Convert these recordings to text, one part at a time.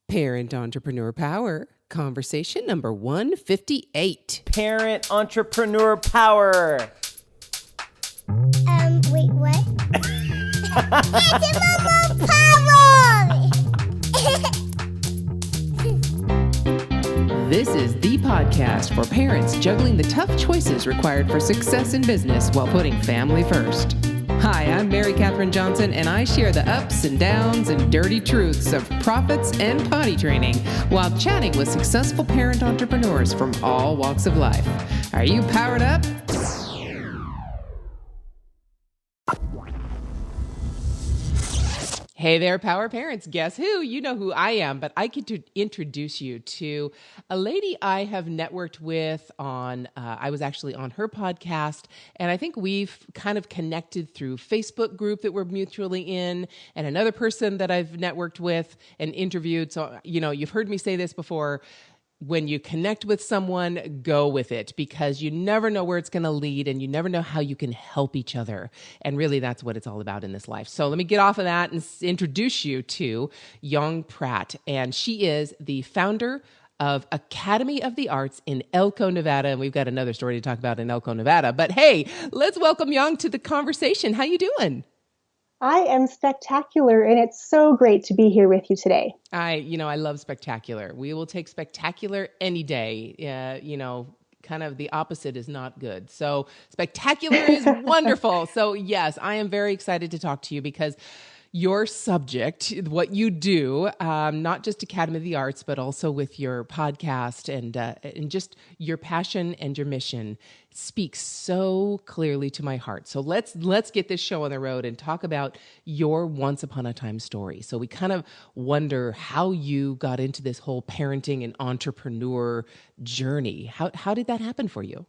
Parent Entrepreneur Power, conversation number 158. Parent Entrepreneur Power. Wait, what? It's Power! This is the podcast for parents juggling the tough choices required for success in business while putting family first. Hi, I'm Mary Catherine Johnson, and I share the ups and downs and dirty truths of profits and potty training while chatting with successful parent entrepreneurs from all walks of life. Are you powered up? Hey there, Power Parents. Guess who? You know who I am, but I get to introduce you to a lady I have networked with on, I was actually on her podcast, and I think we've kind of connected through Facebook group that we're mutually in, and another person that I've networked with and interviewed. So, you know, you've heard me say this before. When you connect with someone, go with it, because you never know where it's going to lead and you never know how you can help each other. And really, that's what it's all about in this life. So let me get off of that and introduce you to Yong Pratt. And she is the founder of Academy of the Arts in Elko, Nevada. And we've got another story to talk about in Elko, Nevada. But hey, let's welcome Yong to the conversation. How you doing? I am spectacular, and it's so great to be here with you today. I love spectacular. We will take spectacular any day. Kind of the opposite is not good. So spectacular is wonderful. So yes, I am very excited to talk to you because your subject, what you do, not just Academy of the Arts, but also with your podcast and just your passion and your mission speaks so clearly to my heart. So let's get this show on the road and talk about your once upon a time story. So we kind of wonder how you got into this whole parenting and entrepreneur journey. How did that happen for you?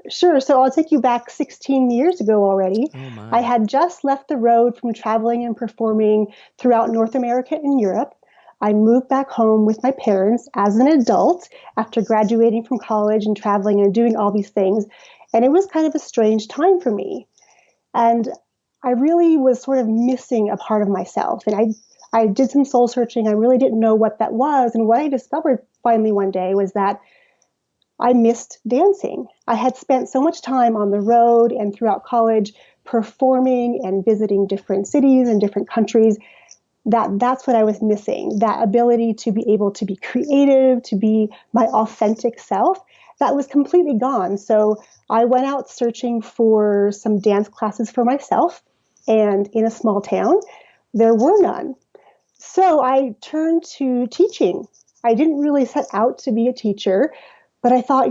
Sure. So I'll take you back 16 years ago already. Oh my. I had just left the road from traveling and performing throughout North America and Europe. I moved back home with my parents as an adult after graduating from college and traveling and doing all these things. And it was kind of a strange time for me. And I really was sort of missing a part of myself. And I did some soul searching. I really didn't know what that was. And what I discovered finally one day was that I missed dancing. I had spent so much time on the road and throughout college performing and visiting different cities and different countries that's what I was missing, that ability to be able to be creative, to be my authentic self. That was completely gone. So I went out searching for some dance classes for myself, and in a small town, there were none. So I turned to teaching. I didn't really set out to be a teacher, but I thought,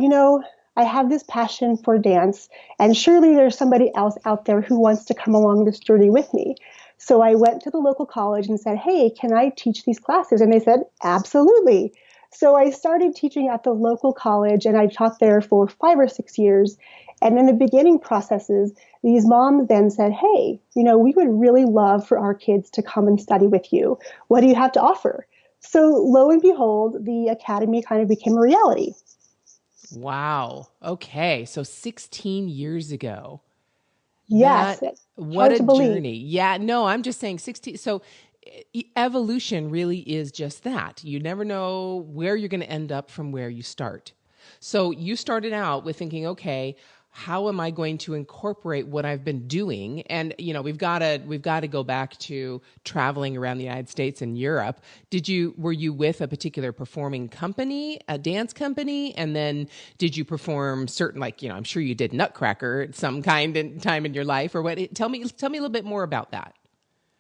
I have this passion for dance, and surely there's somebody else out there who wants to come along this journey with me. So I went to the local college and said, hey, can I teach these classes? And they said, absolutely. So I started teaching at the local college, and I taught there for 5 or 6 years. And in the beginning processes, these moms then said, hey, we would really love for our kids to come and study with you. What do you have to offer? So lo and behold, the academy kind of became a reality. Wow. Okay. So 16 years ago. Yes. What a journey. Yeah. No, I'm just saying 16. So evolution really is just that. You never know where you're going to end up from where you start. So you started out with thinking, okay, how am I going to incorporate what I've been doing? And, we've got to go back to traveling around the United States and Europe. Were you with a particular performing company, a dance company? And then did you perform certain, I'm sure you did Nutcracker at some time in your life, or what? Tell me a little bit more about that.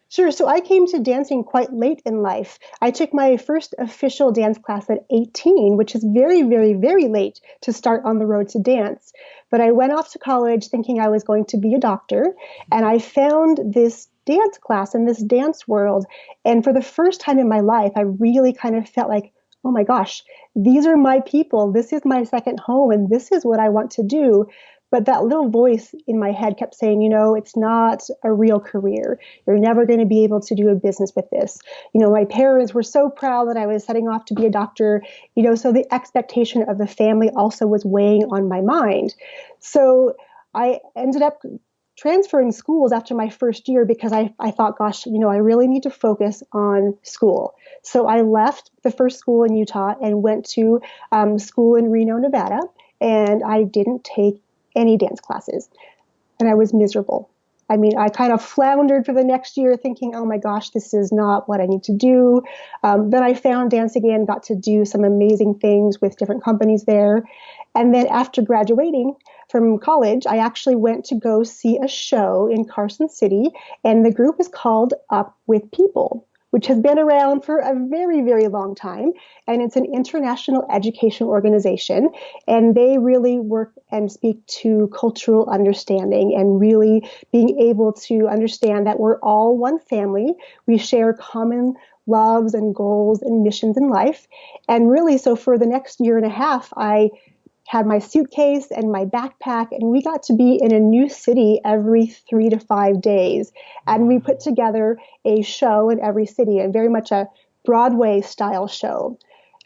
Sure. So I came to dancing quite late in life. I took my first official dance class at 18, which is very, very, very late to start on the road to dance. But I went off to college thinking I was going to be a doctor, and I found this dance class in this dance world. And for the first time in my life, I really kind of felt like, oh my gosh, these are my people. This is my second home, and this is what I want to do. But that little voice in my head kept saying, it's not a real career. You're never going to be able to do a business with this. My parents were so proud that I was setting off to be a doctor, so the expectation of the family also was weighing on my mind. So I ended up transferring schools after my first year because I thought, gosh, I really need to focus on school. So I left the first school in Utah and went to school in Reno, Nevada, and I didn't take any dance classes, and I was miserable. I mean, I kind of floundered for the next year thinking, oh my gosh, this is not what I need to do. Then I found dance again, got to do some amazing things with different companies there. And then after graduating from college, I actually went to go see a show in Carson City, and the group is called Up with People, which has been around for a very, very long time. And it's an international education organization. And they really work and speak to cultural understanding and really being able to understand that we're all one family. We share common loves and goals and missions in life. And really, so for the next year and a half, I had my suitcase and my backpack, and we got to be in a new city every 3 to 5 days. And we put together a show in every city, and very much a Broadway style show.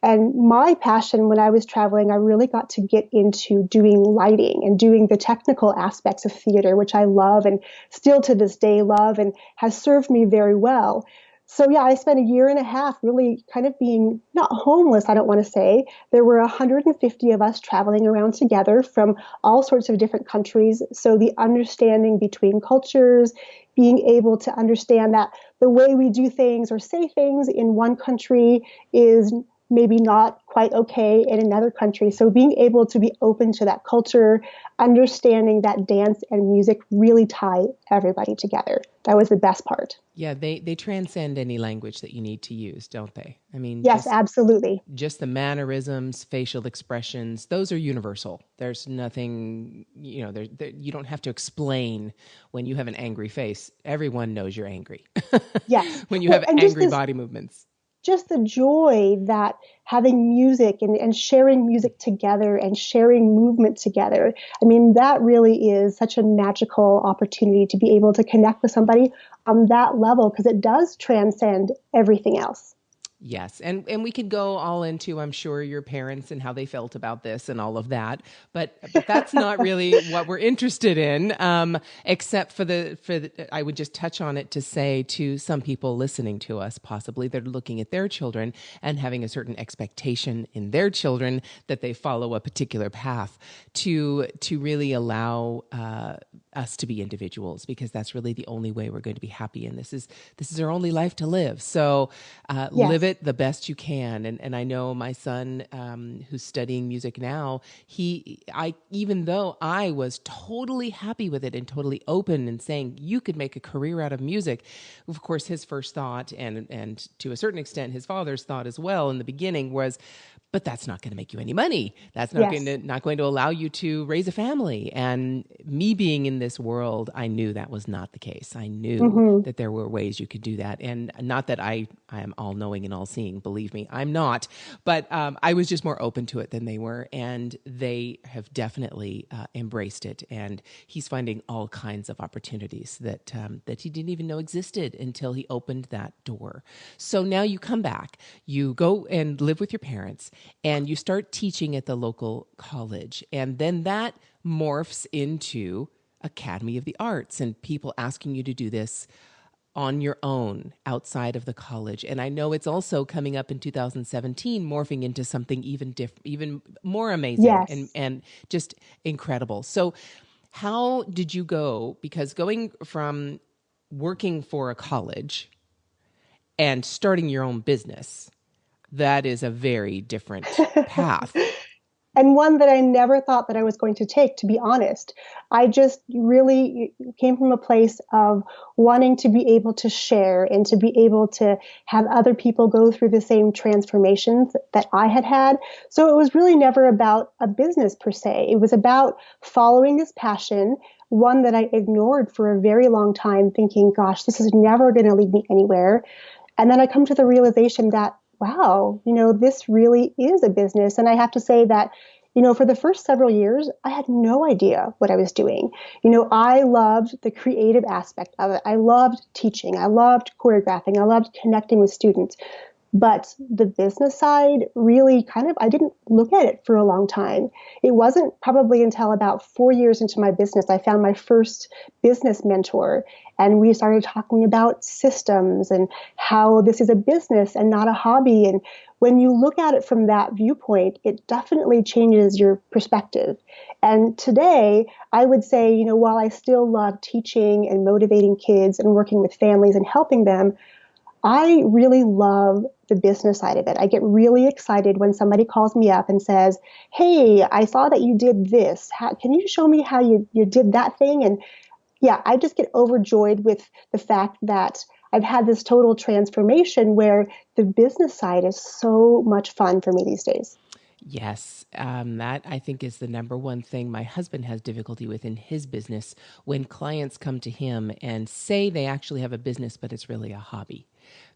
And my passion when I was traveling, I really got to get into doing lighting and doing the technical aspects of theater, which I love and still to this day love and has served me very well. So yeah, I spent a year and a half really kind of being not homeless, I don't want to say. There were 150 of us traveling around together from all sorts of different countries. So the understanding between cultures, being able to understand that the way we do things or say things in one country is maybe not quite okay in another country. So being able to be open to that culture, understanding that dance and music really tie everybody together. That was the best part. Yeah, they transcend any language that you need to use, don't they? I mean, yes, absolutely. Just the mannerisms, facial expressions, those are universal. There's nothing, you don't have to explain when you have an angry face. Everyone knows you're angry. Yes. When you have angry body movements. Just the joy that having music and sharing music together and sharing movement together. I mean, that really is such a magical opportunity to be able to connect with somebody on that level because it does transcend everything else. Yes. And we could go all into, I'm sure, your parents and how they felt about this and all of that. But that's not really what we're interested in, except for I would just touch on it to say to some people listening to us, possibly they're looking at their children and having a certain expectation in their children that they follow a particular path to really allow us to be individuals, because that's really the only way we're going to be happy. And this is our only life to live. So live it the best you can. And I know my son, who's studying music now, even though I was totally happy with it and totally open and saying you could make a career out of music, of course, his first thought and to a certain extent his father's thought as well in the beginning was, but that's not going to make you any money. That's not going to allow you to raise a family. And me being in this world, I knew that was not the case. I knew that there were ways you could do that. And not that I am all knowing and all seeing, believe me, I'm not. But I was just more open to it than they were. And they have definitely embraced it. And he's finding all kinds of opportunities that he didn't even know existed until he opened that door. So now you come back, you go and live with your parents, and you start teaching at the local college. And then that morphs into Academy of the Arts and people asking you to do this on your own outside of the college. And I know it's also coming up in 2017, morphing into something even more amazing and just incredible. So how did you go? Because going from working for a college and starting your own business, that is a very different path. And one that I never thought that I was going to take, to be honest. I just really came from a place of wanting to be able to share and to be able to have other people go through the same transformations that I had had. So it was really never about a business per se. It was about following this passion, one that I ignored for a very long time, thinking, gosh, this is never going to lead me anywhere. And then I come to the realization that, wow, this really is a business. And I have to say that, for the first several years, I had no idea what I was doing. I loved the creative aspect of it. I loved teaching. I loved choreographing. I loved connecting with students. But the business side really I didn't look at it for a long time. It wasn't probably until about 4 years into my business, I found my first business mentor. And we started talking about systems and how this is a business and not a hobby. And when you look at it from that viewpoint, it definitely changes your perspective. And today, I would say, while I still love teaching and motivating kids and working with families and helping them, I really love the business side of it. I get really excited when somebody calls me up and says, "Hey, I saw that you did this. Can you show me how you did that thing?" And yeah, I just get overjoyed with the fact that I've had this total transformation where the business side is so much fun for me these days. Yes, that I think is the number one thing my husband has difficulty with in his business when clients come to him and say they actually have a business, but it's really a hobby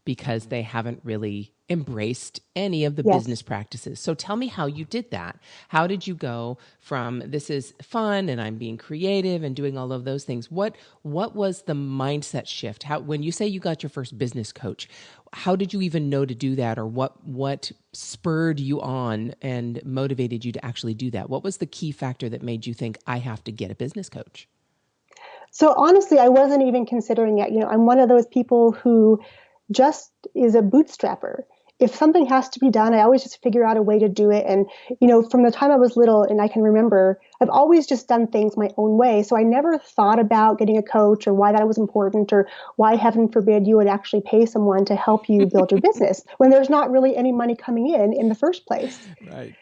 because they haven't really embraced any of the Yes. business practices. So tell me how you did that. How did you go from this is fun and I'm being creative and doing all of those things? What was the mindset shift? How when you say you got your first business coach, how did you even know to do that, or what spurred you on and motivated you to actually do that? What was the key factor that made you think I have to get a business coach? So honestly, I wasn't even considering it. I'm one of those people who just is a bootstrapper. If something has to be done, I always just figure out a way to do it. And, from the time I was little and I can remember, I've always just done things my own way. So I never thought about getting a coach or why that was important or why, heaven forbid, you would actually pay someone to help you build your business when there's not really any money coming in the first place. Right.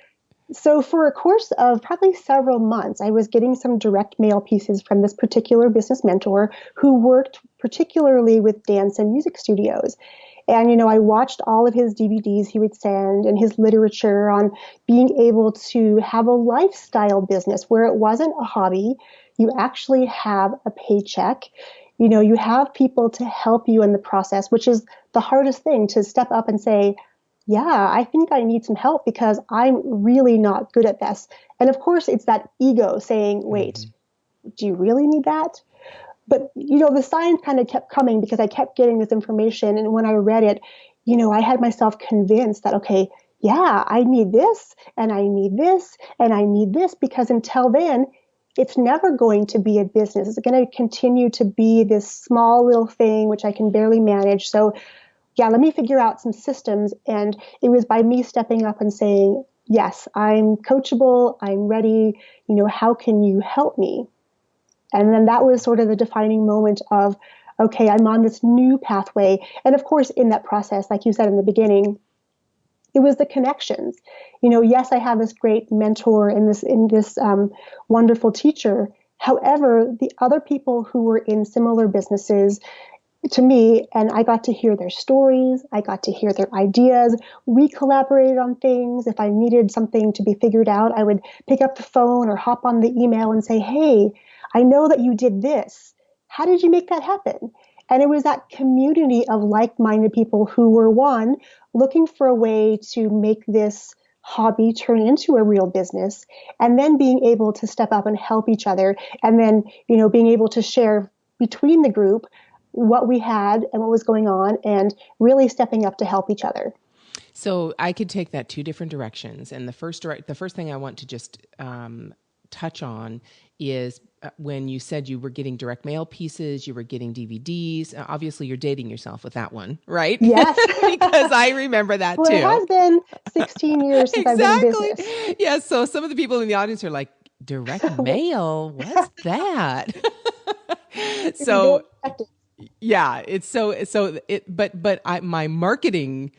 So, for a course of probably several months, I was getting some direct mail pieces from this particular business mentor who worked particularly with dance and music studios. And, I watched all of his DVDs he would send and his literature on being able to have a lifestyle business where it wasn't a hobby. You actually have a paycheck. You have people to help you in the process, which is the hardest thing, to step up and say, yeah, I think I need some help because I'm really not good at this. And of course, it's that ego saying, wait, do you really need that? But, the science kind of kept coming because I kept getting this information. And when I read it, I had myself convinced that, okay, yeah, I need this and I need this and I need this, because until then, it's never going to be a business. It's going to continue to be this small little thing, which I can barely manage. So yeah, let me figure out some systems. And it was by me stepping up and saying, yes, I'm coachable, I'm ready. How can you help me? And then that was sort of the defining moment of, okay, I'm on this new pathway. And of course, in that process, like you said in the beginning, it was the connections. Yes, I have this great mentor and this wonderful teacher. However, the other people who were in similar businesses to me, and I got to hear their stories, I got to hear their ideas. We collaborated on things. If I needed something to be figured out, I would pick up the phone or hop on the email and say, "Hey, I know that you did this. How did you make that happen?" And it was that community of like-minded people who were, one, looking for a way to make this hobby turn into a real business, and then being able to step up and help each other, and then, being able to share between the group what we had and what was going on, and really stepping up to help each other. So I could take that two different directions. And the first thing I want to just touch on is when you said you were getting direct mail pieces, you were getting DVDs. Obviously, you're dating yourself with that one, right? Yes. Because I remember that Well, too. it has been 16 years since I've been in Exactly. business. Yeah. So some of the people in the audience are like, direct mail? What's that? You can go So expect it. yeah, it's so it but my marketing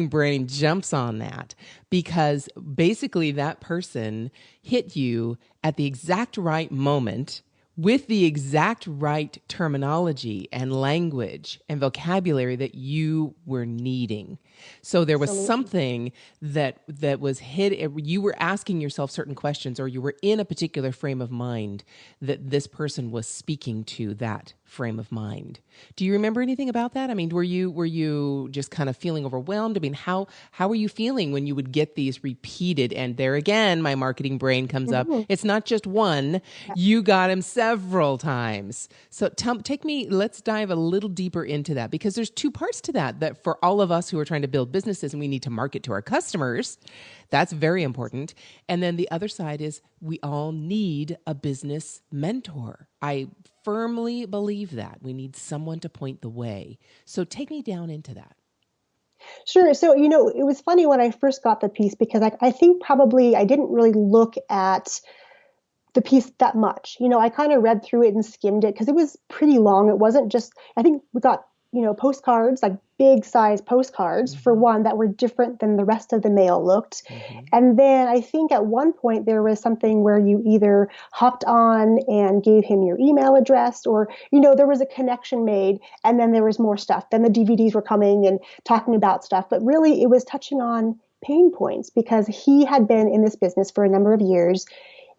brain jumps on that because basically that person hit you at the exact right moment with the exact right terminology and language and vocabulary that you were needing. So there was Absolutely. something that was hit. You were asking yourself certain questions, or you were in a particular frame of mind that this person was speaking to that frame of mind. Do you remember anything about that? I mean, were you just kind of feeling overwhelmed? I mean, how were you feeling when you would get these repeated? And there again, my marketing brain comes up. Mhm. It's not just one. You got him several times. So let's dive a little deeper into that, because there's two parts to that for all of us who are trying to build businesses and we need to market to our customers. That's very important. And then the other side is we all need a business mentor. I firmly believe that we need someone to point the way. So take me down into that. Sure. So, it was funny when I first got the piece because I think probably I didn't really look at the piece that much. I kind of read through it and skimmed it because it was pretty long. It wasn't just, I think we got, postcards, like big size postcards for one that were different than the rest of the mail looked. And then I think at one point there was something where you either hopped on and gave him your email address or, there was a connection made and then there was more stuff. Then the DVDs were coming and talking about stuff. But really it was touching on pain points because he had been in this business for a number of years.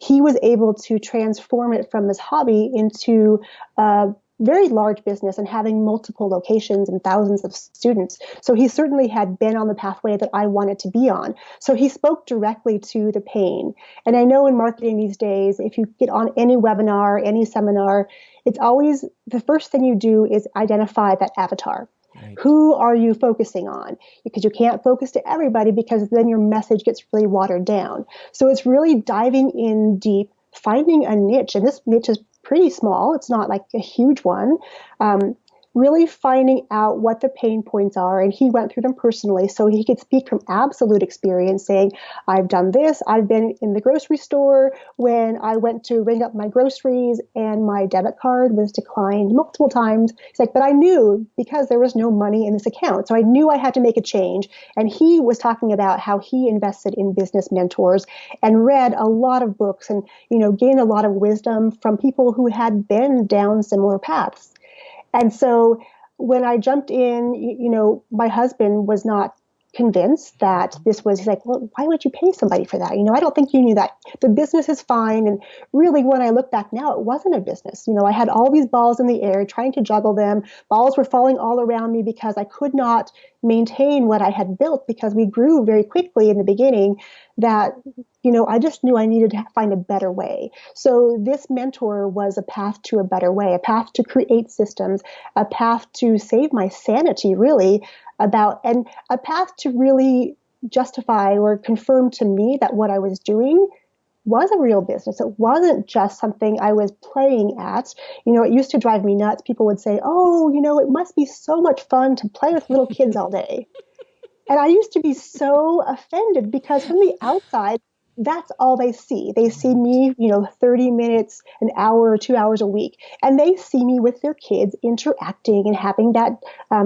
He was able to transform it from his hobby into a very large business and having multiple locations and thousands of students. So he certainly had been on the pathway that I wanted to be on. So he spoke directly to the pain. And I know in marketing these days, if you get on any webinar, any seminar, it's always the first thing you do is identify that avatar. Right. Who are you focusing on? Because you can't focus to everybody because then your message gets really watered down. So it's really diving in deep, finding a niche. And this niche is pretty small. It's not like a huge one. Really finding out what the pain points are. And he went through them personally. So he could speak from absolute experience saying, I've done this. I've been in the grocery store when I went to ring up my groceries and my debit card was declined multiple times. He's like, but I knew because there was no money in this account. So I knew I had to make a change. And he was talking about how he invested in business mentors and read a lot of books and, gained a lot of wisdom from people who had been down similar paths. And so when I jumped in, my husband was not convinced that this was, he's like, well, why would you pay somebody for that? I don't think you knew that. The business is fine. And really, when I look back now, it wasn't a business. I had all these balls in the air trying to juggle them. Balls were falling all around me because I could not maintain what I had built because we grew very quickly in the beginning that, I just knew I needed to find a better way. So this mentor was a path to a better way, a path to create systems, a path to save my sanity, really, and a path to really justify or confirm to me that what I was doing was a real business. It wasn't just something I was playing at. It used to drive me nuts. People would say, oh, it must be so much fun to play with little kids all day. And I used to be so offended because from the outside, that's all they see. They see me, 30 minutes, an hour or 2 hours a week, and they see me with their kids interacting and having that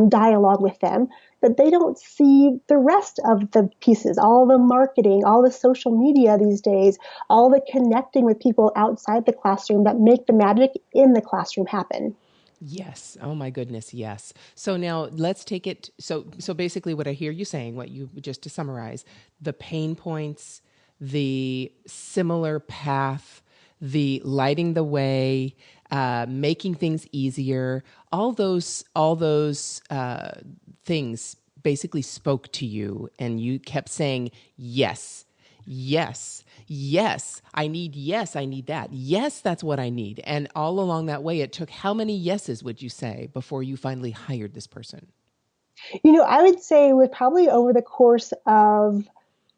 dialogue with them. But they don't see the rest of the pieces, all the marketing, all the social media these days, all the connecting with people outside the classroom that make the magic in the classroom happen. Yes. Oh my goodness. Yes. So now let's take it. So basically what I hear you saying, just to summarize, the pain points, the similar path, the lighting the way, making things easier, all those things basically spoke to you and you kept saying, yes, yes, yes, I need that. Yes, that's what I need. And all along that way, it took how many yeses, would you say, before you finally hired this person? I would say it was probably over the course of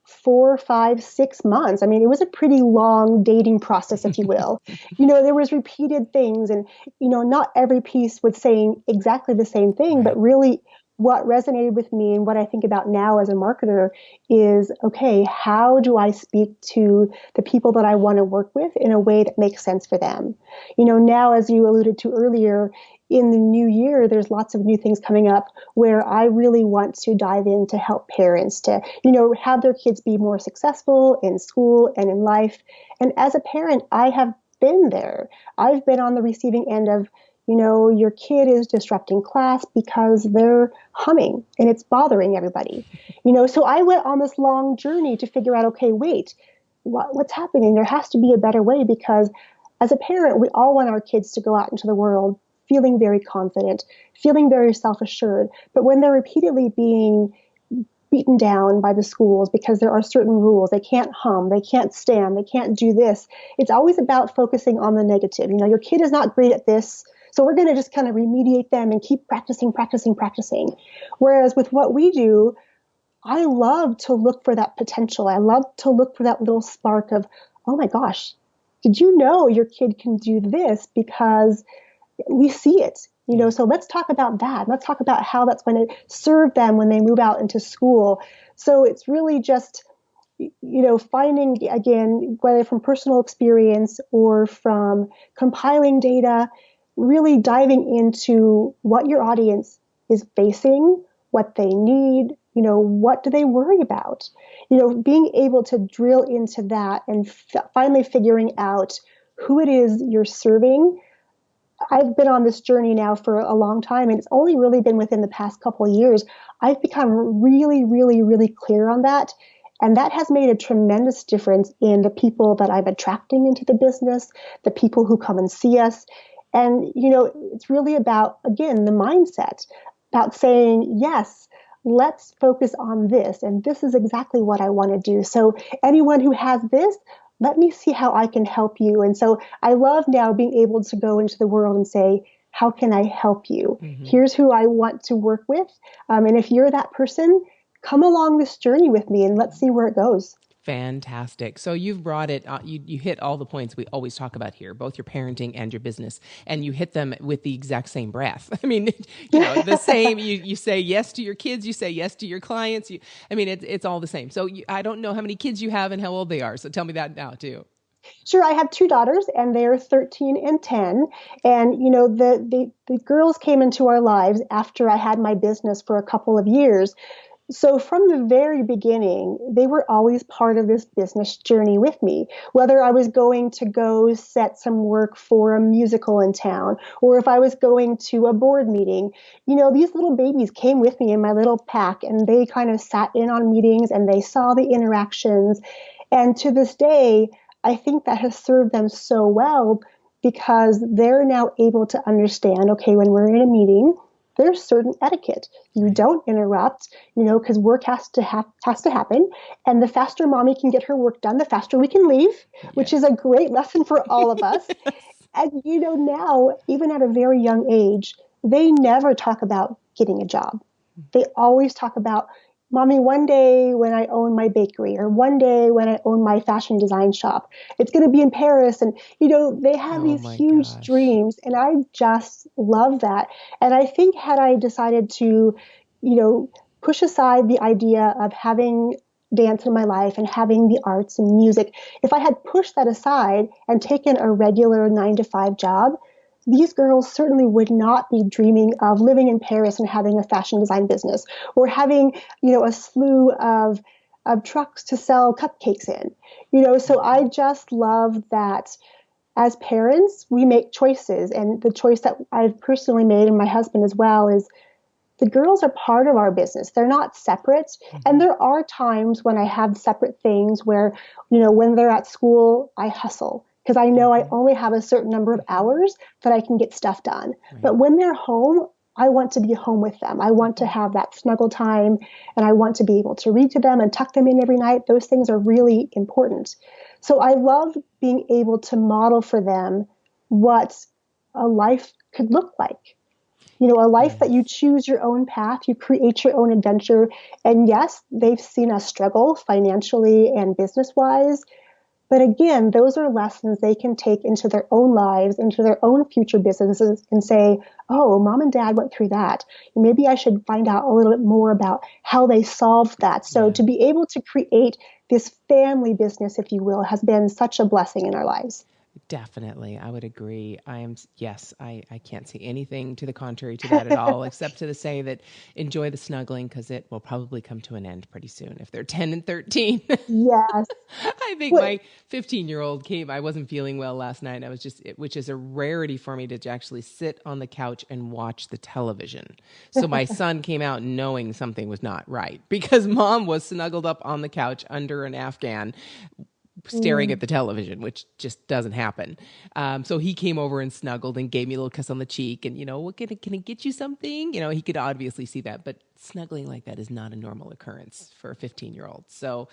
4, 5, 6 months. I mean, it was a pretty long dating process, if you will. There was repeated things and, not every piece was saying exactly the same thing, right. But really what resonated with me and what I think about now as a marketer is, okay, how do I speak to the people that I want to work with in a way that makes sense for them? Now, as you alluded to earlier, in the new year, there's lots of new things coming up where I really want to dive in to help parents to, have their kids be more successful in school and in life. And as a parent, I have been there. I've been on the receiving end of, your kid is disrupting class because they're humming and it's bothering everybody. So I went on this long journey to figure out, okay, wait, what's happening? There has to be a better way because as a parent, we all want our kids to go out into the world feeling very confident, feeling very self-assured. But when they're repeatedly being beaten down by the schools because there are certain rules, they can't hum, they can't stand, they can't do this, it's always about focusing on the negative. Your kid is not great at this, so we're going to just kind of remediate them and keep practicing, practicing, practicing. Whereas with what we do, I love to look for that potential. I love to look for that little spark of, oh my gosh, did you know your kid can do this? Because we see it, so let's talk about that. Let's talk about how that's going to serve them when they move out into school. So it's really just, finding, again, whether from personal experience or from compiling data, really diving into what your audience is facing, what they need, what do they worry about? Being able to drill into that and finally figuring out who it is you're serving. I've been on this journey now for a long time, and it's only really been within the past couple of years. I've become really, really, really clear on that. And that has made a tremendous difference in the people that I'm attracting into the business, the people who come and see us. And, it's really about, again, the mindset, about saying, yes, let's focus on this. And this is exactly what I want to do. So anyone who has this, let me see how I can help you. And so I love now being able to go into the world and say, how can I help you? Mm-hmm. Here's who I want to work with. And if you're that person, come along this journey with me and let's see where it goes. Fantastic. So you've brought it, you hit all the points we always talk about here, both your parenting and your business, and you hit them with the exact same breath. I mean, the same, you say yes to your kids, you say yes to your clients. It's all the same. So I don't know how many kids you have and how old they are. So tell me that now too. Sure. I have 2 daughters and they're 13 and 10. And, the girls came into our lives after I had my business for a couple of years. So from the very beginning, they were always part of this business journey with me, whether I was going to go set some work for a musical in town, or if I was going to a board meeting. These little babies came with me in my little pack, and they kind of sat in on meetings and they saw the interactions. And to this day, I think that has served them so well because they're now able to understand, okay, when we're in a meeting, there's certain etiquette. You don't interrupt, because work has to happen. And the faster mommy can get her work done, the faster we can leave, which is a great lesson for all of us. Yes. And, now, even at a very young age, they never talk about getting a job. They always talk about, Mommy, one day when I own my bakery, or one day when I own my fashion design shop, it's going to be in Paris. And, they have these huge dreams. And I just love that. And I think had I decided to, push aside the idea of having dance in my life and having the arts and music, if I had pushed that aside and taken a regular 9-to-5 job, these girls certainly would not be dreaming of living in Paris and having a fashion design business, or having, a slew of trucks to sell cupcakes in. So I just love that as parents, we make choices. And the choice that I've personally made, and my husband as well, is the girls are part of our business. They're not separate. Mm-hmm. And there are times when I have separate things where, when they're at school, I hustle, because I know I only have a certain number of hours that I can get stuff done. Right. But when they're home, I want to be home with them. I want to have that snuggle time, and I want to be able to read to them and tuck them in every night. Those things are really important. So I love being able to model for them what a life could look like. A life that you choose your own path, you create your own adventure. And yes, they've seen us struggle financially and business-wise. But again, those are lessons they can take into their own lives, into their own future businesses, and say, oh, mom and dad went through that. Maybe I should find out a little bit more about how they solved that. So to be able to create this family business, if you will, has been such a blessing in our lives. Definitely. I would agree. I can't see anything to the contrary to that at all, except to say that enjoy the snuggling, because it will probably come to an end pretty soon if they're 10 and 13. Yes. I think my 15-year-old came, I wasn't feeling well last night. I was which is a rarity for me to actually sit on the couch and watch the television. So my son came out knowing something was not right, because mom was snuggled up on the couch under an Afghan, staring at the television, which just doesn't happen. So he came over and snuggled and gave me a little kiss on the cheek and, what can I get you something? He could obviously see that, but snuggling like that is not a normal occurrence for a 15-year-old. So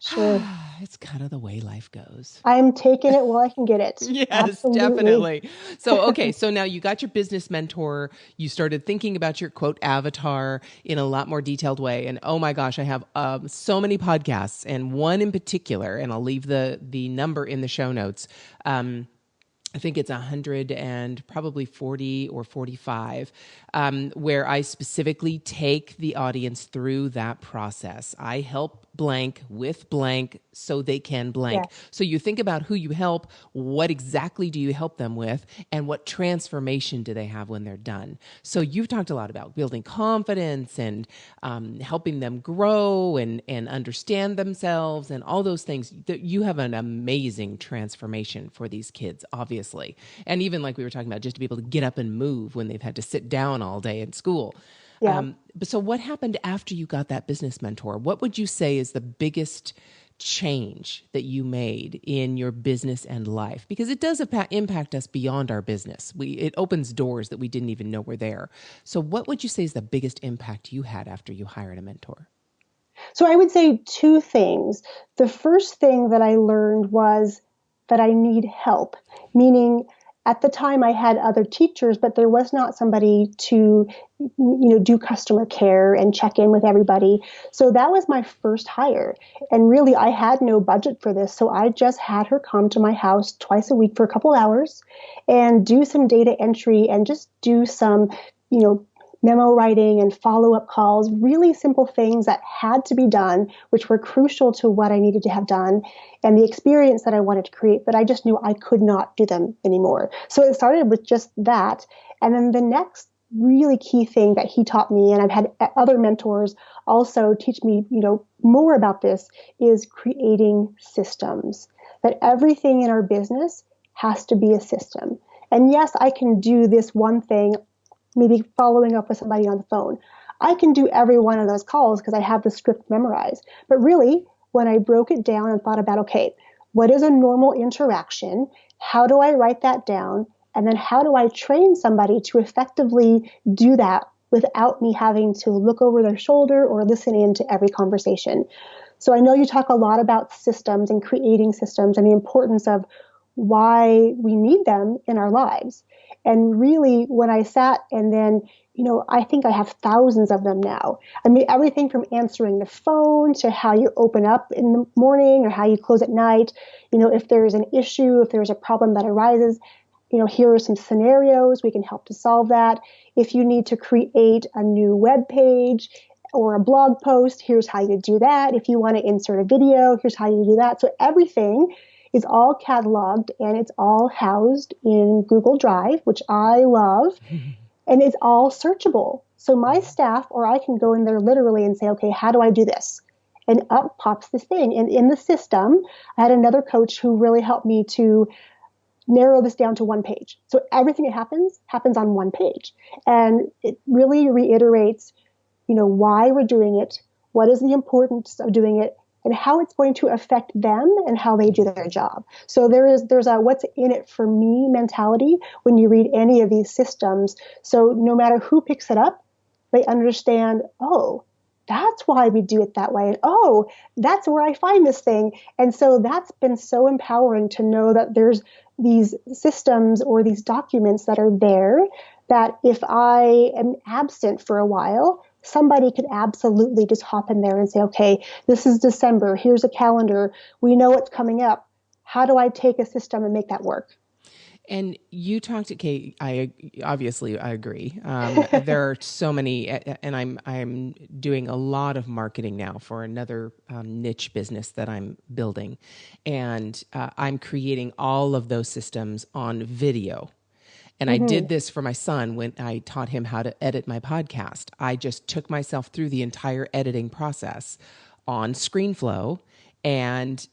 Sure. it's kind of the way life goes. I'm taking it while I can get it. Yes, Absolutely. definitely. So, okay. So now you got your business mentor. You started thinking about your quote avatar in a lot more detailed way. And oh my gosh, I have so many podcasts and one in particular, and I'll leave the number in the show notes. I think it's 100 and probably 40 or 45, where I specifically take the audience through that process. I help blank with blank so they can blank. Yes. So you think about who you help, what exactly do you help them with, and what transformation do they have when they're done. So you've talked a lot about building confidence and helping them grow and understand themselves and all those things. You have an amazing transformation for these kids, obviously. And even like we were talking about, just to be able to get up and move when they've had to sit down all day in school. Yeah. But so what happened after you got that business mentor? What would you say is the biggest change that you made in your business and life? Because it does impact us beyond our business. It opens doors that we didn't even know were there. So what would you say is the biggest impact you had after you hired a mentor? So I would say two things. The first thing that I learned was that I need help, meaning at the time I had other teachers, but there was not somebody to, do customer care and check in with everybody. So that was my first hire. And really, I had no budget for this. So I just had her come to my house twice a week for a couple hours and do some data entry and just do some, memo writing and follow-up calls, really simple things that had to be done, which were crucial to what I needed to have done and the experience that I wanted to create, but I just knew I could not do them anymore. So it started with just that. And then the next really key thing that he taught me, and I've had other mentors also teach me, more about this, is creating systems. That everything in our business has to be a system. And yes, I can do this one thing, maybe following up with somebody on the phone. I can do every one of those calls because I have the script memorized. But really, when I broke it down and thought about, okay, what is a normal interaction? How do I write that down? And then how do I train somebody to effectively do that without me having to look over their shoulder or listen in to every conversation? So I know you talk a lot about systems and creating systems and the importance of why we need them in our lives. And really, when I sat and then, I think I have thousands of them now. I mean, everything from answering the phone to how you open up in the morning or how you close at night. If there's an issue, if there's a problem that arises, here are some scenarios. We can help to solve that. If you need to create a new web page or a blog post, here's how you do that. If you want to insert a video, here's how you do that. So everything is all cataloged and it's all housed in Google Drive, which I love, and it's all searchable. So my staff, or I can go in there literally and say, okay, how do I do this? And up pops this thing. And in the system, I had another coach who really helped me to narrow this down to one page. So everything that happens on one page. And it really reiterates, why we're doing it, what is the importance of doing it, and how it's going to affect them and how they do their job. So there's a what's in it for me mentality when you read any of these systems. So no matter who picks it up, they understand, oh, that's why we do it that way. And oh, that's where I find this thing. And so that's been so empowering to know that there's these systems or these documents that are there that if I am absent for a while, somebody could absolutely just hop in there and say, okay, this is December. Here's a calendar. We know what's coming up. How do I take a system and make that work? And you talked to Kate. I agree. There are so many, and I'm doing a lot of marketing now for another niche business that I'm building, and I'm creating all of those systems on video. And I did this for my son when I taught him how to edit my podcast. I just took myself through the entire editing process on ScreenFlow and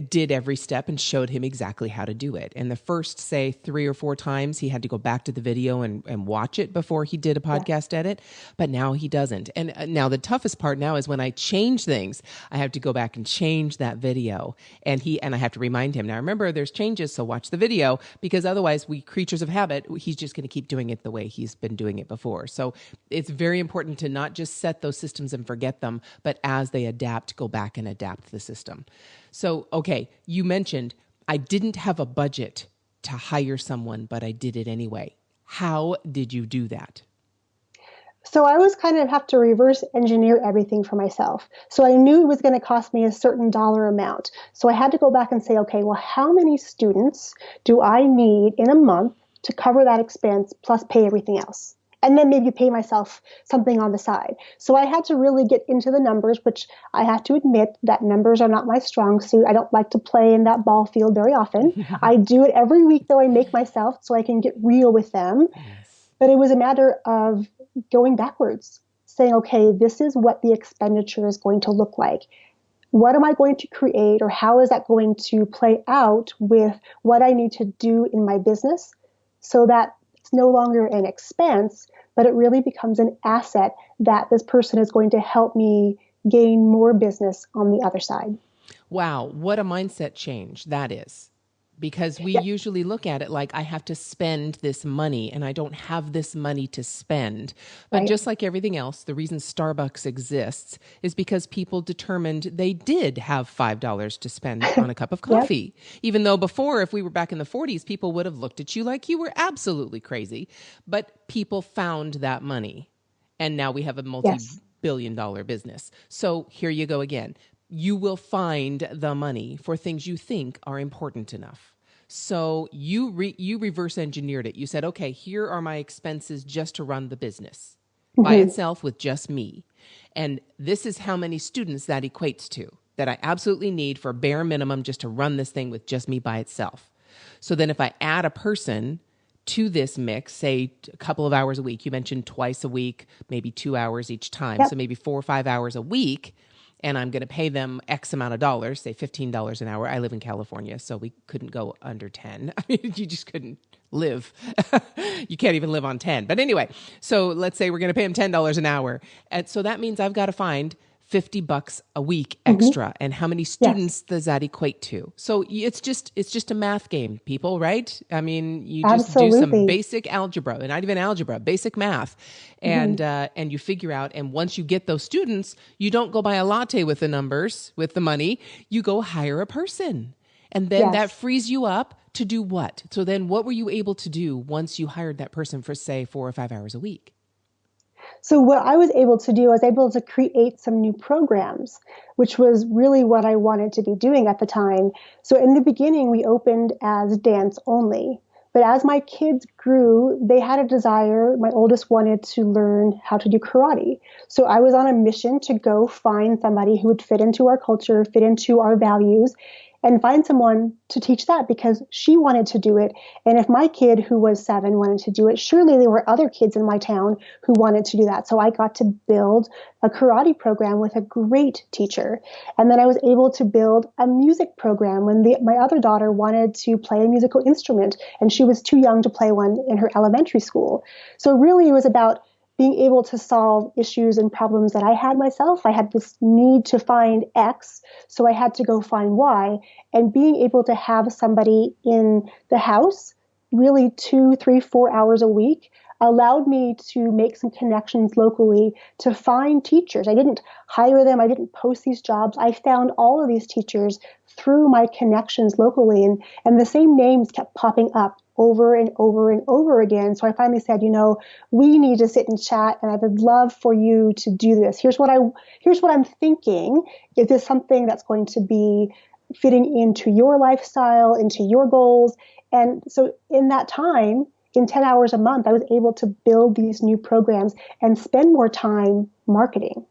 did every step and showed him exactly how to do it. And the first, say, 3 or 4 times, he had to go back to the video and watch it before he did a podcast edit. But now he doesn't. And now the toughest part now is when I change things, I have to go back and change that video. And I have to remind him, now remember, there's changes, so watch the video, because otherwise we creatures of habit, he's just going to keep doing it the way he's been doing it before. So it's very important to not just set those systems and forget them, but as they adapt, go back and adapt the system. So, okay, you mentioned I didn't have a budget to hire someone, but I did it anyway. How did you do that? So I was kind of have to reverse engineer everything for myself. So I knew it was going to cost me a certain dollar amount. So I had to go back and say, okay, well, how many students do I need in a month to cover that expense plus pay everything else? And then maybe pay myself something on the side. So I had to really get into the numbers, which I have to admit that numbers are not my strong suit. I don't like to play in that ball field very often. I do it every week, though. I make myself so I can get real with them. Yes. But it was a matter of going backwards, saying, okay, this is what the expenditure is going to look like. What am I going to create, or how is that going to play out with what I need to do in my business so that it's no longer an expense, but it really becomes an asset that this person is going to help me gain more business on the other side. Wow, what a mindset change that is. Because we usually look at it like I have to spend this money and I don't have this money to spend. But just like everything else, the reason Starbucks exists is because people determined they did have $5 to spend on a cup of coffee. Even though before, if we were back in the 40s, people would have looked at you like you were absolutely crazy. But people found that money. And now we have a multi-billion-dollar business. So here you go again. You will find the money for things you think are important enough. So you reverse engineered it. You said, okay, here are my expenses just to run the business by itself with just me. And this is how many students that equates to, that I absolutely need for bare minimum just to run this thing with just me by itself. So then if I add a person to this mix, say a couple of hours a week, you mentioned twice a week, maybe 2 hours each time. So maybe 4 or 5 hours a week. And I'm going to pay them X amount of dollars, say $15 an hour. I live in California, so we couldn't go under 10. I mean, you just couldn't live. You can't even live on 10. But anyway, so let's say we're going to pay them $10 an hour. And so that means I've got to find $50 a week extra. And how many students does that equate to? So it's just a math game, people, right? I mean, you just do some basic algebra, and not even algebra, basic math. And you figure out, and once you get those students, you don't go buy a latte with the numbers, with the money, you go hire a person. And then that frees you up to do what? So then what were you able to do once you hired that person for, say, 4 or 5 hours a week? So what I was able to do, I was able to create some new programs, which was really what I wanted to be doing at the time. So in the beginning, we opened as dance only. But as my kids grew, they had a desire. My oldest wanted to learn how to do karate. So I was on a mission to go find somebody who would fit into our culture, fit into our values, and find someone to teach that, because she wanted to do it. And if my kid, who was 7, wanted to do it, surely there were other kids in my town who wanted to do that. So I got to build a karate program with a great teacher. And then I was able to build a music program when my other daughter wanted to play a musical instrument, and she was too young to play one in her elementary school. So really it was about being able to solve issues and problems that I had myself. I had this need to find X, so I had to go find Y. And being able to have somebody in the house, really 2, 3, 4 hours a week, allowed me to make some connections locally to find teachers. I didn't hire them. I didn't post these jobs. I found all of these teachers through my connections locally. And the same names kept popping up over and over and over again. So I finally said, we need to sit and chat, and I would love for you to do this. Here's what I'm thinking. Is this something that's going to be fitting into your lifestyle, into your goals? And so in that time, in 10 hours a month, I was able to build these new programs and spend more time marketing.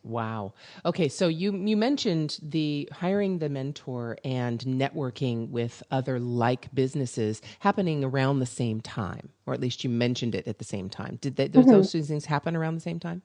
Wow. Okay, so you mentioned the hiring the mentor and networking with other like businesses happening around the same time, or at least you mentioned it at the same time. Did those two things happen around the same time?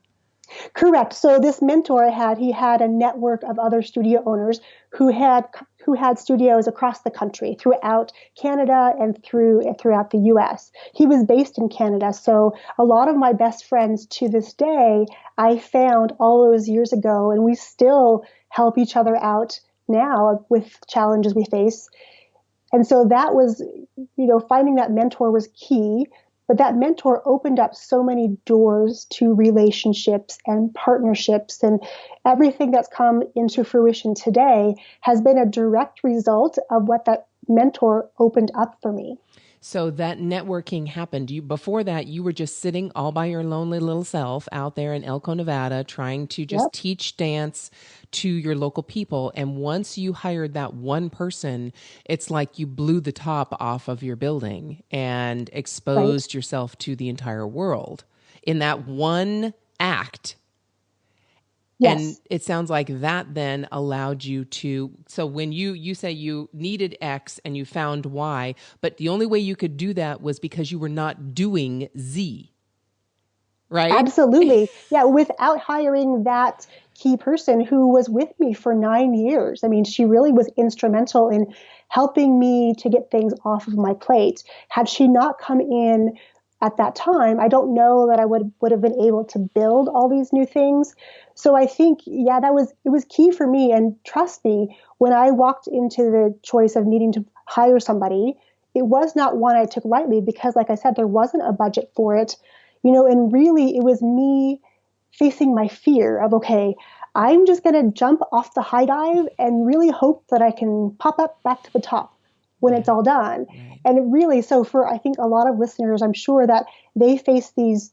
Correct. So this mentor I had, he had a network of other studio owners who had studios across the country, throughout Canada and throughout the US. He was based in Canada, so a lot of my best friends to this day I found all those years ago, and we still help each other out now with challenges we face. And so that was, finding that mentor was key. But that mentor opened up so many doors to relationships and partnerships, and everything that's come into fruition today has been a direct result of what that mentor opened up for me. So that networking happened. Before that, you were just sitting all by your lonely little self out there in Elko, Nevada, trying to just Yep. teach dance to your local people. And once you hired that one person, it's like you blew the top off of your building and Right. exposed yourself to the entire world in that one act. And Yes. it sounds like that then allowed you to, so when you say you needed X and you found Y, but the only way you could do that was because you were not doing Z, right? Absolutely. Yeah. Without hiring that key person who was with me for 9 years. I mean, she really was instrumental in helping me to get things off of my plate. Had she not come in at that time, I don't know that I would have been able to build all these new things. So I think, yeah, it was key for me. And trust me, when I walked into the choice of needing to hire somebody, it was not one I took lightly because, like I said, there wasn't a budget for it. And really it was me facing my fear of, okay, I'm just going to jump off the high dive and really hope that I can pop up back to the top when Yeah, it's all done. right. And it really, so for, I think, a lot of listeners, I'm sure that they face these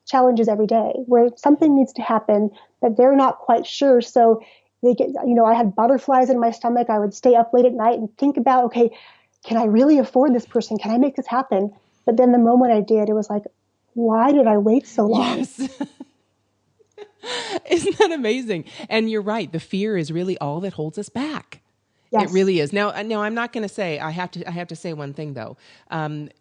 challenges every day where something needs to happen that they're not quite sure. So they get, I had butterflies in my stomach. I would stay up late at night and think about, okay, can I really afford this person? Can I make this happen? But then the moment I did, it was like, why did I wait so long? Yes. Isn't that amazing? And you're right. The fear is really all that holds us back. It Yes. really is. Now, I'm not going to say. I have to say one thing though.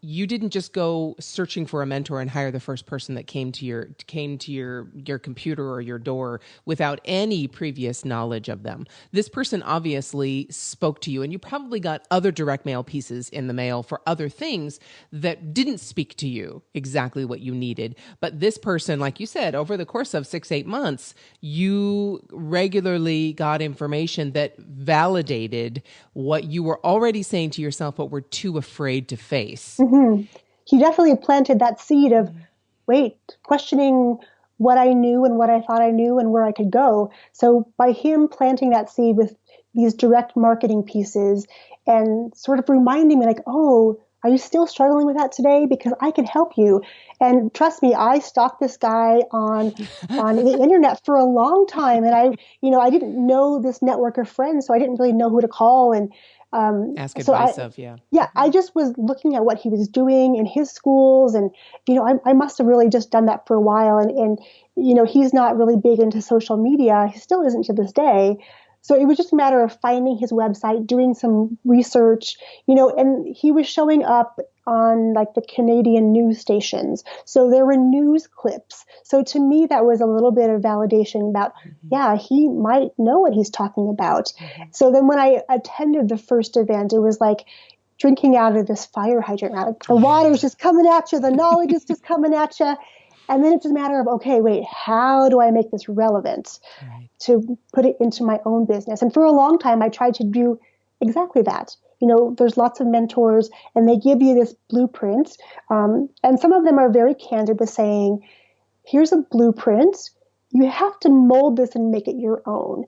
You didn't just go searching for a mentor and hire the first person that came to your computer or your door without any previous knowledge of them. This person obviously spoke to you, and you probably got other direct mail pieces in the mail for other things that didn't speak to you exactly what you needed. But this person, like you said, over the course of 6-8 months, you regularly got information that validated what you were already saying to yourself, but were too afraid to face. Hmm. He definitely planted that seed of, wait, questioning what I knew and what I thought I knew and where I could go. So by him planting that seed with these direct marketing pieces and sort of reminding me like, oh, are you still struggling with that today? Because I can help you. And trust me, I stalked this guy on the internet for a long time. And I didn't know this network of friends, so I didn't really know who to call. And Ask so advice of, yeah. yeah, I just was looking at what he was doing in his schools, and I must have really just done that for a while. And he's not really big into social media. He still isn't to this day. So it was just a matter of finding his website, doing some research, and he was showing up on like the Canadian news stations. So there were news clips. So to me, that was a little bit of validation about, yeah, he might know what he's talking about. So then when I attended the first event, it was like drinking out of this fire hydrant. Like the water's just coming at you, the knowledge is just coming at you. And then it's just a matter of, okay, wait, how do I make this relevant Right. to put it into my own business? And for a long time, I tried to do exactly that. There's lots of mentors and they give you this blueprint. And some of them are very candid with saying, here's a blueprint. You have to mold this and make it your own.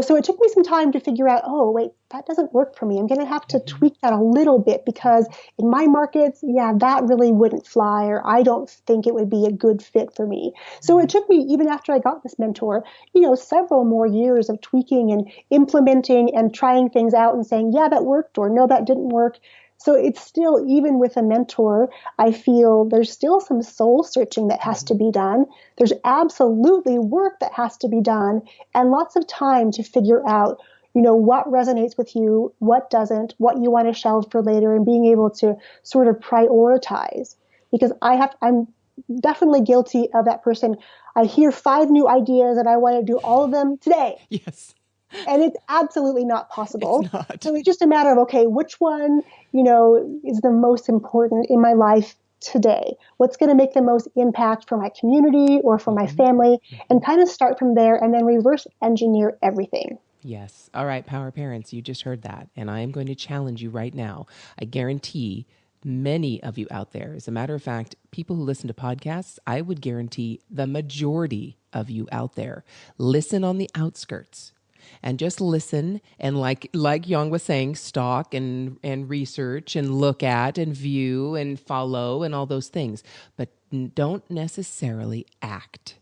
So it took me some time to figure out, oh, wait, that doesn't work for me. I'm going to have to tweak that a little bit because in my markets, yeah, that really wouldn't fly, or I don't think it would be a good fit for me. So it took me, even after I got this mentor, several more years of tweaking and implementing and trying things out and saying, yeah, that worked, or no, that didn't work. So it's still, even with a mentor, I feel there's still some soul searching that has to be done. There's absolutely work that has to be done, and lots of time to figure out, what resonates with you, what doesn't, what you want to shelve for later, and being able to sort of prioritize. Because I'm definitely guilty of that person. I hear 5 new ideas and I want to do all of them today. Yes. And it's absolutely not possible. It's not. So it's just a matter of, okay, which one, is the most important in my life today? What's going to make the most impact for my community or for my family? And kind of start from there and then reverse engineer everything. Yes. All right, Power Parents, you just heard that. And I am going to challenge you right now. I guarantee many of you out there, as a matter of fact, people who listen to podcasts, I would guarantee the majority of you out there listen on the outskirts. And just listen and like Yong was saying, stalk and research and look at and view and follow and all those things. But don't necessarily act.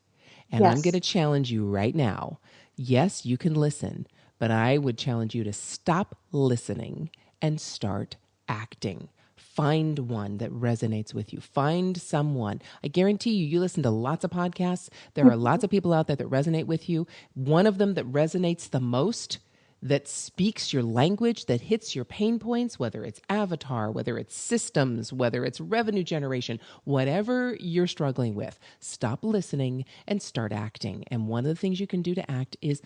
And I'm going to challenge you right now. Yes, you can listen, but I would challenge you to stop listening and start acting. Find one that resonates with you. Find someone. I guarantee you listen to lots of podcasts. There are lots of people out there that resonate with you. One of them that resonates the most, that speaks your language, that hits your pain points, whether it's avatar, whether it's systems, whether it's revenue generation, whatever you're struggling with, stop listening and start acting. And one of the things you can do to act is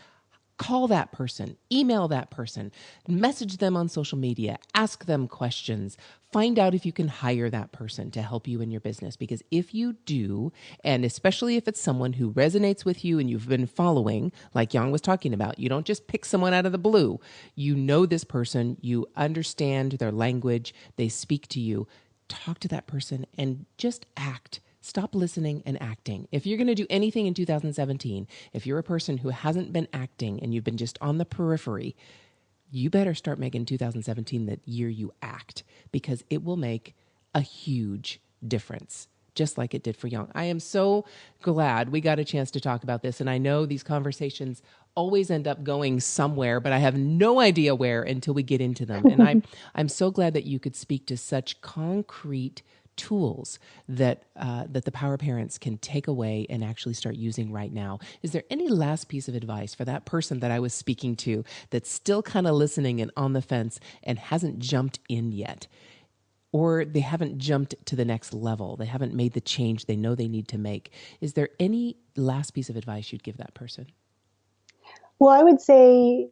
call that person, email that person, message them on social media, ask them questions, find out if you can hire that person to help you in your business. Because if you do, and especially if it's someone who resonates with you and you've been following, like Yong was talking about, you don't just pick someone out of the blue. You know this person, you understand their language, they speak to you. Talk to that person and just act. Stop listening and acting. If you're going to do anything in 2017, if you're a person who hasn't been acting and you've been just on the periphery, you better start making 2017 the year you act, because it will make a huge difference, just like it did for Yong. I am so glad we got a chance to talk about this. And I know these conversations always end up going somewhere, but I have no idea where until we get into them. And I'm so glad that you could speak to such concrete tools that the Power Parents can take away and actually start using right now. Is there any last piece of advice for that person that I was speaking to that's still kind of listening and on the fence and hasn't jumped in yet? Or they haven't jumped to the next level. They haven't made the change they know they need to make. Is there any last piece of advice you'd give that person? Well, I would say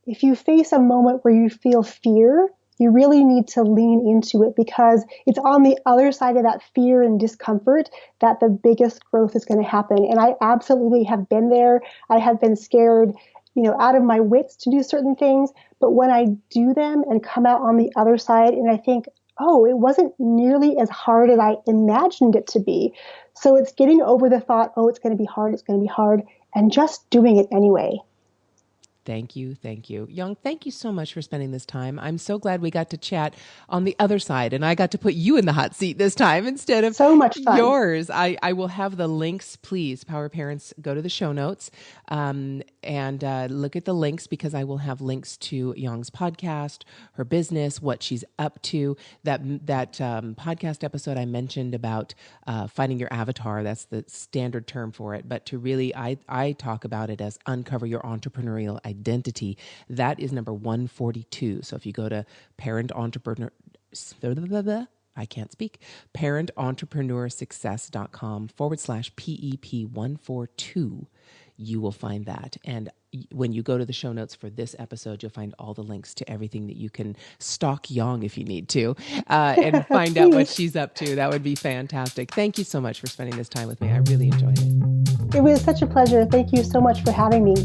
if you face a moment where you feel fear, you really need to lean into it, because it's on the other side of that fear and discomfort that the biggest growth is going to happen. And I absolutely have been there. I have been scared, out of my wits to do certain things. But when I do them and come out on the other side and I think, oh, it wasn't nearly as hard as I imagined it to be. So it's getting over the thought, oh, it's going to be hard, and just doing it anyway. Thank you. Thank you. Yong, thank you so much for spending this time. I'm so glad we got to chat on the other side, and I got to put you in the hot seat this time instead of so much fun. Yours. I will have the links, please. Power Parents, go to the show notes and look at the links, because I will have links to Yong's podcast, her business, what she's up to. That podcast episode I mentioned about finding your avatar, that's the standard term for it. But to really, I talk about it as uncover your entrepreneurial identity. That is number 142. So if you go to parententrepreneurssuccess.com/PEP142, you will find that. And when you go to the show notes for this episode, you'll find all the links to everything that you can stalk Yong if you need to, and find out what she's up to. That would be fantastic. Thank you so much for spending this time with me. I really enjoyed it. It was such a pleasure. Thank you so much for having me.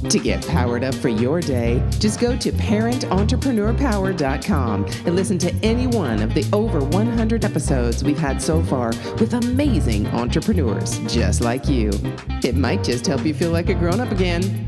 To get powered up for your day, just go to parententrepreneur.power.com and listen to any one of the over 100 episodes we've had so far with amazing entrepreneurs just like you. It might just help you feel like a grown-up again.